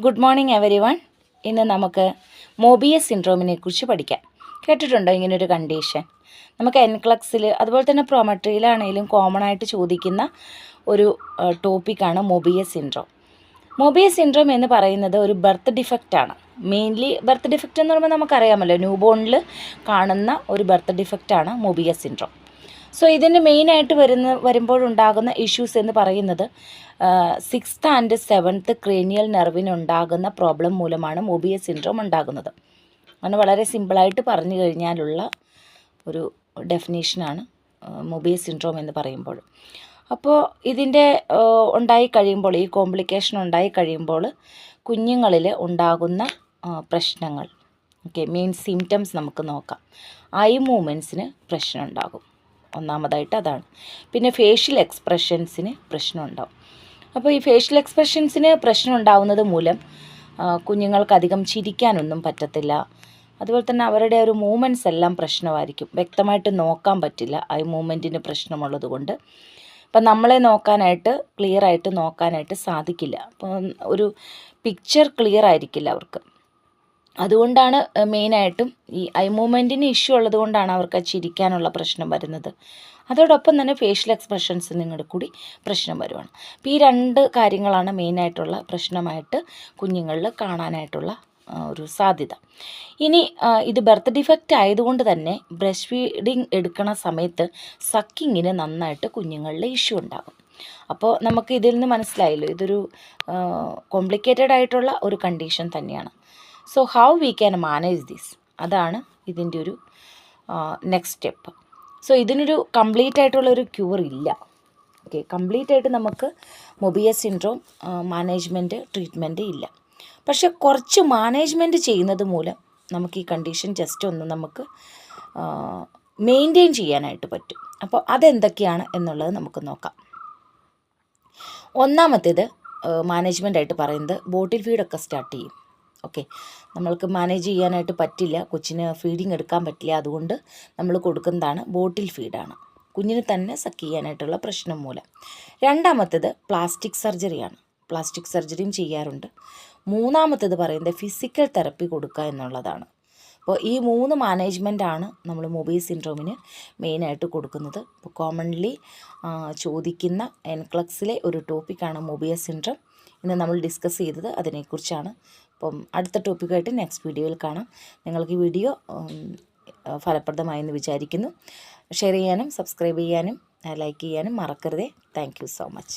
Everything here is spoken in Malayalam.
Good morning everyone. ഇന്ന് നമുക്ക് മോബിയസ് സിൻഡ്രോമിനെ കുറിച്ച് പഠിക്കാം. കേട്ടിട്ടുണ്ടോ ഇങ്ങനൊരു കണ്ടീഷൻ? നമുക്ക് എൻക്ലക്സിൽ അതുപോലെ തന്നെ പ്രൊമട്രിയിലാണെങ്കിലും കോമൺ ആയിട്ട് ചോദിക്കുന്ന ഒരു ടോപ്പിക്കാണ് മോബിയസ് സിൻഡ്രോം. മോബിയസ് സിൻഡ്രോം എന്ന് പറയുന്നത് ഒരു ബർത്ത് ഡിഫക്റ്റാണ്. മെയിൻലി ബർത്ത് ഡിഫക്റ്റ് എന്ന് പറയുമ്പോൾ നമുക്കറിയാമല്ലോ, ന്യൂബോണിൽ കാണുന്ന ഒരു ബർത്ത് ഡിഫക്റ്റാണ് മോബിയസ് സിൻഡ്രോം. സോ ഇതിന് മെയിനായിട്ട് വരുമ്പോഴുണ്ടാകുന്ന ഇഷ്യൂസ് എന്ന് പറയുന്നത് 6th ആൻഡ് 7th ക്രേനിയൽ നെർവിനുണ്ടാകുന്ന പ്രോബ്ലം മൂലമാണ് മോബിയസ് സിൻഡ്രോം ഉണ്ടാകുന്നത്. അങ്ങനെ വളരെ സിമ്പിളായിട്ട് പറഞ്ഞു കഴിഞ്ഞാലുള്ള ഒരു ഡെഫിനേഷനാണ് മോബിയസ് സിൻഡ്രോം എന്ന് പറയുമ്പോൾ. അപ്പോൾ ഇതിൻ്റെ ഉണ്ടായി കഴിയുമ്പോൾ, ഈ കോംപ്ലിക്കേഷൻ ഉണ്ടായി കഴിയുമ്പോൾ കുഞ്ഞുങ്ങളിൽ ഉണ്ടാകുന്ന പ്രശ്നങ്ങൾ, മെയിൻ സിംറ്റംസ് നമുക്ക് നോക്കാം. ഐ മൂവ്മെൻറ്റ്സിന് പ്രശ്നം ഉണ്ടാകും, ഒന്നാമതായിട്ട് അതാണ്. പിന്നെ ഫേഷ്യൽ എക്സ്പ്രഷൻസിന് പ്രശ്നം ഉണ്ടാവും. അപ്പോൾ ഈ ഫേഷ്യൽ എക്സ്പ്രഷൻസിന് പ്രശ്നം ഉണ്ടാവുന്നത് മൂലം കുഞ്ഞുങ്ങൾക്കധികം ചിരിക്കാനൊന്നും പറ്റത്തില്ല. അതുപോലെ തന്നെ അവരുടെ ഒരു മൂവ്മെൻറ്റ്സ് എല്ലാം പ്രശ്നമായിരിക്കും, വ്യക്തമായിട്ട് നോക്കാൻ പറ്റില്ല ഐ മൂവ്മെൻറ്റിന് പ്രശ്നമുള്ളത് കൊണ്ട്. അപ്പം നമ്മളെ നോക്കാനായിട്ട് ക്ലിയറായിട്ട് നോക്കാനായിട്ട് സാധിക്കില്ല. അപ്പം ഒരു പിക്ചർ ക്ലിയർ ആയിരിക്കില്ല അവർക്ക്. അതുകൊണ്ടാണ് മെയിനായിട്ടും ഈ ഐ മൂവ്മെൻറ്റിന് ഇഷ്യൂ ഉള്ളത് കൊണ്ടാണ് അവർക്ക് ചിരിക്കാനുള്ള പ്രശ്നം വരുന്നത്. അതോടൊപ്പം തന്നെ ഫേഷ്യൽ എക്സ്പ്രഷൻസ് നിങ്ങളുടെ കൂടി പ്രശ്നം വരുവാണ്. അപ്പോൾ ഈ രണ്ട് കാര്യങ്ങളാണ് മെയിനായിട്ടുള്ള പ്രശ്നമായിട്ട് കുഞ്ഞുങ്ങളിൽ കാണാനായിട്ടുള്ള ഒരു സാധ്യത. ഇനി ഇത് ബർത്ത് ഡിഫക്റ്റ് ആയതുകൊണ്ട് തന്നെ ബ്രസ്റ്റ് ഫീഡിങ് എടുക്കണ സമയത്ത് സക്കിങ്ങിന് നന്നായിട്ട് കുഞ്ഞുങ്ങളിൽ ഇഷ്യൂ ഉണ്ടാകും. അപ്പോൾ നമുക്ക് ഇതിൽ നിന്ന് മനസ്സിലായല്ലോ, ഇതൊരു കോംപ്ലിക്കേറ്റഡ് ആയിട്ടുള്ള ഒരു കണ്ടീഷൻ തന്നെയാണ്. So how we can manage this, അതാണ് ഇതിൻ്റെ ഒരു നെക്സ്റ്റ് സ്റ്റെപ്പ്. സോ ഇതിനൊരു കംപ്ലീറ്റ് ആയിട്ടുള്ളൊരു ക്യൂർ ഇല്ല. കംപ്ലീറ്റ് ആയിട്ട് നമുക്ക് മൊബിയസ് സിൻഡ്രോം മാനേജ്മെൻറ്റ് ട്രീറ്റ്മെൻറ്റ് ഇല്ല. പക്ഷെ കുറച്ച് മാനേജ്മെൻറ്റ് ചെയ്യുന്നത് മൂലം നമുക്ക് ഈ കണ്ടീഷൻ ജസ്റ്റ് ഒന്ന് നമുക്ക് മെയിൻറ്റെയിൻ ചെയ്യാനായിട്ട് പറ്റും. അപ്പോൾ അതെന്തൊക്കെയാണ് എന്നുള്ളത് നമുക്ക് നോക്കാം. ഒന്നാമത്തേത് മാനേജ്മെൻറ്റായിട്ട് പറയുന്നത് ബോട്ടിൽ ഫീഡൊക്കെ സ്റ്റാർട്ട് ചെയ്യും. നമ്മൾക്ക് മാനേജ് ചെയ്യാനായിട്ട് പറ്റില്ല, കൊച്ചിന് ഫീഡിങ് എടുക്കാൻ പറ്റില്ല, അതുകൊണ്ട് നമ്മൾ കൊടുക്കുന്നതാണ് ബോട്ടിൽ ഫീഡാണ്, കുഞ്ഞിന് തന്നെ സക്ക് ചെയ്യാനായിട്ടുള്ള പ്രശ്നം മൂലം. രണ്ടാമത്തേത് പ്ലാസ്റ്റിക് സർജറിയാണ്, പ്ലാസ്റ്റിക് സർജറിയും ചെയ്യാറുണ്ട്. മൂന്നാമത്തേത് പറയുന്നത് ഫിസിക്കൽ തെറപ്പി കൊടുക്കുക എന്നുള്ളതാണ്. അപ്പോൾ ഈ 3 മാനേജ്മെൻറ്റാണ് നമ്മൾ മൊബിയസ് സിൻഡ്രോമിന് മെയിനായിട്ട് കൊടുക്കുന്നത്. ഇപ്പോൾ കോമൺലി ചോദിക്കുന്ന എൻക്ലക്സിലെ ഒരു ടോപ്പിക്കാണ് മൊബിയസ് സിൻഡ്രോം. ഇന്ന് നമ്മൾ ഡിസ്കസ് ചെയ്തത് അതിനെക്കുറിച്ചാണ്. അപ്പം അടുത്ത ടോപ്പിക്കായിട്ട് നെക്സ്റ്റ് വീഡിയോയിൽ കാണാം. നിങ്ങൾക്ക് ഈ വീഡിയോ ഫലപ്രദമായെന്ന് വിചാരിക്കുന്നു. ഷെയർ ചെയ്യാനും സബ്സ്ക്രൈബ് ചെയ്യാനും ലൈക്ക് ചെയ്യാനും മറക്കരുതേ. Thank you so much.